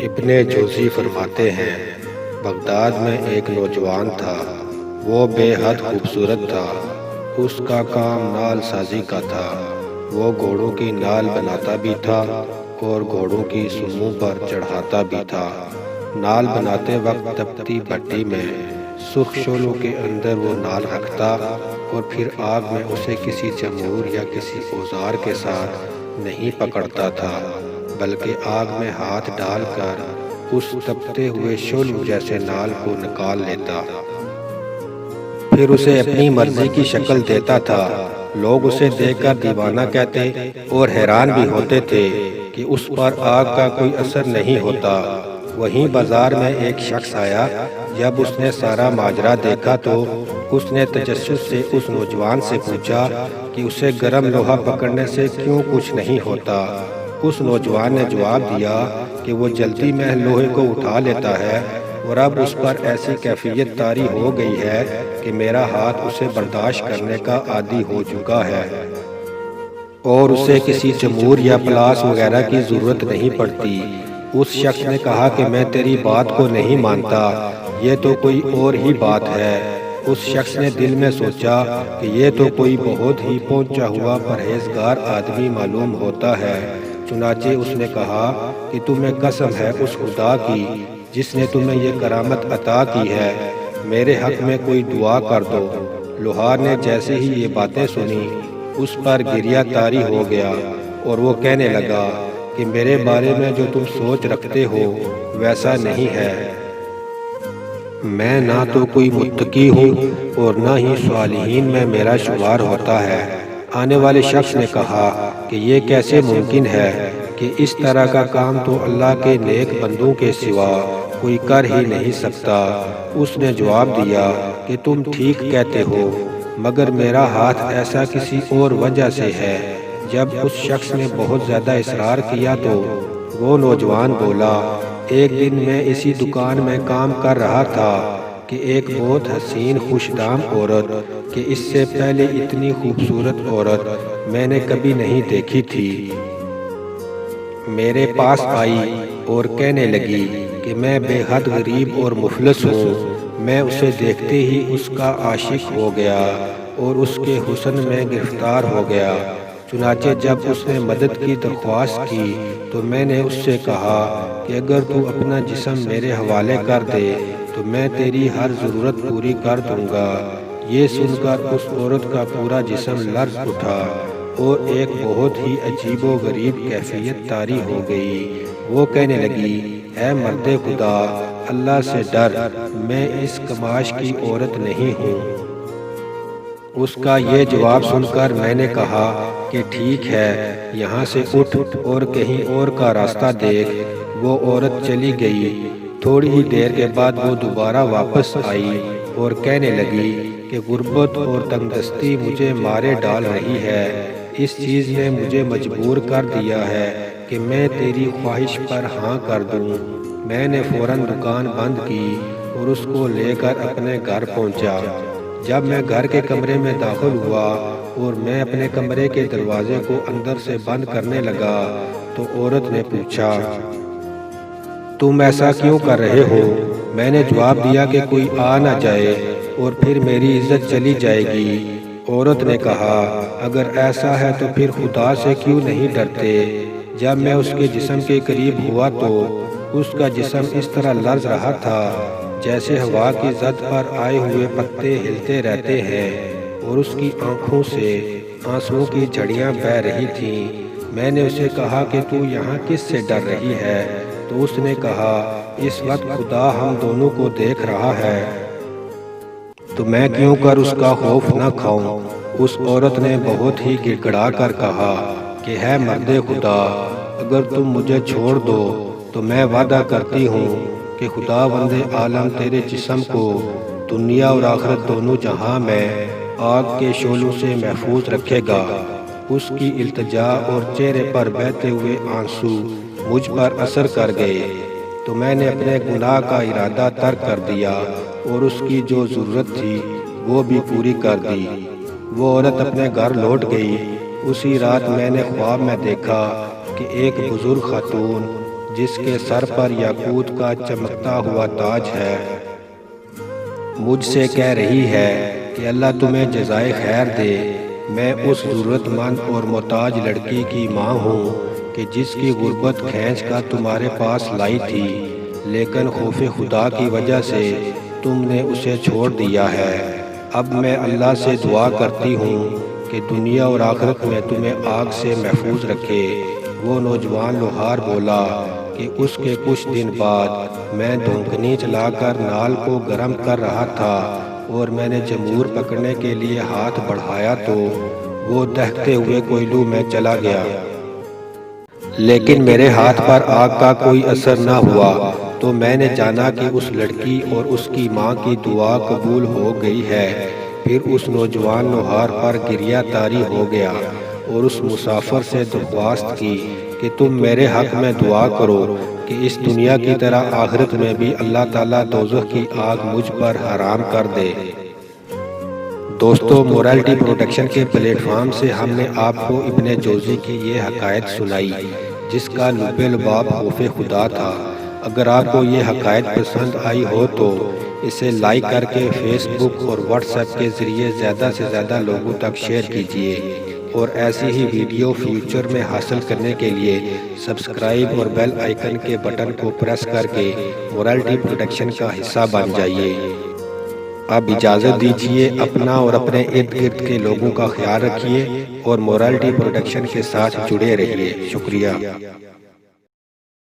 ابن جوزی فرماتے ہیں، بغداد میں ایک نوجوان تھا، وہ بے حد خوبصورت تھا۔ اس کا کام نال سازی کا تھا۔ وہ گھوڑوں کی نال بناتا بھی تھا اور گھوڑوں کی سموں پر چڑھاتا بھی تھا۔ نال بناتے وقت تپتی بھٹی میں سرخ شعلوں کے اندر وہ نال رکھتا اور پھر آگ میں اسے کسی چمور یا کسی اوزار کے ساتھ نہیں پکڑتا تھا، بلکہ آگ میں ہاتھ ڈال کر اس تپتے ہوئے شعلوں جیسے نال کو نکال لیتا، پھر اسے اپنی مرضی کی شکل دیتا تھا۔ لوگ اسے دیکھ کر دیوانہ کہتے اور حیران بھی ہوتے تھے کہ اس پر آگ کا کوئی اثر نہیں ہوتا۔ وہیں بازار میں ایک شخص آیا۔ جب اس نے سارا ماجرا دیکھا تو اس نے تجسس سے اس نوجوان سے پوچھا کہ اسے گرم لوہا پکڑنے سے کیوں کچھ نہیں ہوتا۔ اس نوجوان نے جواب دیا کہ وہ جلدی میں لوہے کو اٹھا لیتا ہے اور اب اس پر ایسی کیفیت طاری ہو گئی ہے کہ میرا ہاتھ اسے برداشت کرنے کا عادی ہو چکا ہے اور اسے کسی چمور یا پلاس وغیرہ کی ضرورت نہیں پڑتی۔ اس شخص نے کہا کہ میں تیری بات کو نہیں مانتا، یہ تو کوئی اور ہی بات ہے۔ اس شخص نے دل میں سوچا کہ یہ تو کوئی بہت ہی پہنچا ہوا پرہیزگار آدمی معلوم ہوتا ہے۔ چنانچہ اس نے کہا کہ تمہیں قسم ہے اس خدا کی جس نے تمہیں یہ کرامت عطا کی ہے، میرے حق میں کوئی دعا کر دو۔ لوہار نے جیسے ہی یہ باتیں سنی اس پر گریہ طاری ہو گیا اور وہ کہنے لگا کہ میرے بارے میں جو تم سوچ رکھتے ہو ویسا نہیں ہے۔ میں نہ تو کوئی متقی ہوں اور نہ ہی صالحین میں میرا شمار ہوتا ہے۔ آنے والے شخص نے کہا کہ یہ کیسے ممکن ہے کہ اس طرح کا کام تو اللہ کے نیک بندوں کے سوا کوئی کر ہی نہیں سکتا۔ اس نے جواب دیا کہ تم ٹھیک کہتے ہو، مگر میرا ہاتھ ایسا کسی اور وجہ سے ہے۔ جب اس شخص نے بہت زیادہ اصرار کیا تو وہ نوجوان بولا، ایک دن میں اسی دکان میں کام کر رہا تھا کہ ایک بہت حسین خوش دام عورت کہ اس سے پہلے اتنی خوبصورت عورت میں نے کبھی نہیں دیکھی تھی، میرے پاس آئی اور کہنے لگی کہ میں بے حد غریب اور مفلس ہوں۔ میں اسے دیکھتے ہی اس کا عاشق ہو گیا اور اس کے حسن میں گرفتار ہو گیا۔ چنانچہ جب اس نے مدد کی درخواست کی تو میں نے اس سے کہا کہ اگر تو اپنا جسم میرے حوالے کر دے تو میں تیری ہر ضرورت پوری کر دوں گا۔ یہ سن کر اس عورت کا پورا جسم لرز اٹھا اور ایک بہت ہی عجیب و غریب کیفیت طاری ہو گئی۔ وہ کہنے لگی، اے مرد خدا، اللہ سے ڈر، میں اس کماش کی عورت نہیں ہوں۔ اس کا یہ جواب سن کر میں نے کہا کہ ٹھیک ہے، یہاں سے اٹھ اور کہیں اور کا راستہ دیکھ۔ وہ عورت چلی گئی۔ تھوڑی ہی دیر کے بعد وہ دوبارہ واپس آئی اور کہنے لگی کہ غربت اور تنگدستی مجھے مارے ڈال رہی ہے۔ اس چیز نے مجھے مجبور کر دیا ہے کہ میں تیری خواہش پر ہاں کر دوں۔ میں نے فوراً دکان بند کی اور اس کو لے کر اپنے گھر پہنچا۔ جب میں گھر کے کمرے میں داخل ہوا اور میں اپنے کمرے کے دروازے کو اندر سے بند کرنے لگا تو عورت نے پوچھا، تم ایسا کیوں کر رہے ہو؟ میں نے جواب دیا کہ کوئی آ نہ جائے اور پھر میری عزت چلی جائے گی۔ عورت نے کہا، اگر ایسا ہے تو پھر خدا سے کیوں نہیں ڈرتے؟ جب میں اس کے جسم کے قریب ہوا تو اس کا جسم اس طرح لرز رہا تھا جیسے ہوا کی زد پر آئے ہوئے پتے ہلتے رہتے ہیں اور اس کی آنکھوں سے آنسوؤں کی جھڑیاں بہہ رہی تھیں۔ میں نے اسے کہا کہ تو یہاں کس سے ڈر رہی ہے؟ تو اس نے کہا، اس وقت خدا ہم دونوں کو دیکھ رہا ہے تو میں کیوں کر اس کا خوف نہ کھاؤں؟ اس عورت نے بہت ہی گڑ گڑا کر کہا کہ ہے مرد خدا، اگر تم مجھے چھوڑ دو تو میں وعدہ کرتی ہوں کہ خدا بند عالم تیرے جسم کو دنیا اور آخرت دونوں جہاں میں آگ کے شعلوں سے محفوظ رکھے گا۔ اس کی التجا اور چہرے پر بہتے ہوئے آنسو مجھ پر اثر کر گئے تو میں نے اپنے گناہ کا ارادہ ترک کر دیا اور اس کی جو ضرورت تھی وہ بھی پوری کر دی۔ وہ عورت اپنے گھر لوٹ گئی۔ اسی رات میں نے خواب میں دیکھا کہ ایک بزرگ خاتون جس کے سر پر یاقوت کا چمکتا ہوا تاج ہے، مجھ سے کہہ رہی ہے کہ اللہ تمہیں جزائے خیر دے۔ میں اس ضرورت مند اور محتاج لڑکی کی ماں ہوں کہ جس کی غربت کھینچ کر تمہارے پاس لائی تھی، لیکن خوف خدا کی وجہ سے تم نے اسے چھوڑ دیا ہے۔ اب میں اللہ سے دعا کرتی ہوں کہ دنیا اور آخرت میں تمہیں آگ سے محفوظ رکھے۔ وہ نوجوان لوہار بولا کہ اس کے کچھ دن بعد میں دھونکنی چلا کر نال کو گرم کر رہا تھا اور میں نے جمور پکڑنے کے لیے ہاتھ بڑھایا تو وہ دہتے ہوئے کوئلوں میں چلا گیا، لیکن میرے ہاتھ پر آگ کا کوئی اثر نہ ہوا۔ تو میں نے جانا کہ اس لڑکی اور اس کی ماں کی دعا قبول ہو گئی ہے۔ پھر اس نوجوان لوہار پر گریہ طاری ہو گیا اور اس مسافر سے درخواست کی کہ تم میرے حق میں دعا کرو کہ اس دنیا کی طرح آخرت میں بھی اللہ تعالیٰ دوزخ کی آگ مجھ پر حرام کر دے۔ دوستو، مورالٹی پروٹیکشن کے پلیٹ فارم سے ہم نے آپ کو ابن جوزی کی یہ حقائق سنائی جس کا لب لباب خوف خدا تھا۔ اگر آپ کو یہ حقائق پسند آئی ہو تو اسے لائک کر کے فیس بک اور واٹس ایپ کے ذریعے زیادہ سے زیادہ لوگوں تک شیئر کیجیے، اور ایسی ہی ویڈیو فیوچر میں حاصل کرنے کے لیے سبسکرائب اور بیل آئیکن کے بٹن کو پریس کر کے مورالٹی پروٹیکشن کا حصہ بن جائیے۔ اب اجازت دیجیے، اپنا اور اپنے ارد گرد کے لوگوں کا خیال رکھیے اور مورالٹی پروٹیکشن کے ساتھ جڑے رہیے۔ شکریہ۔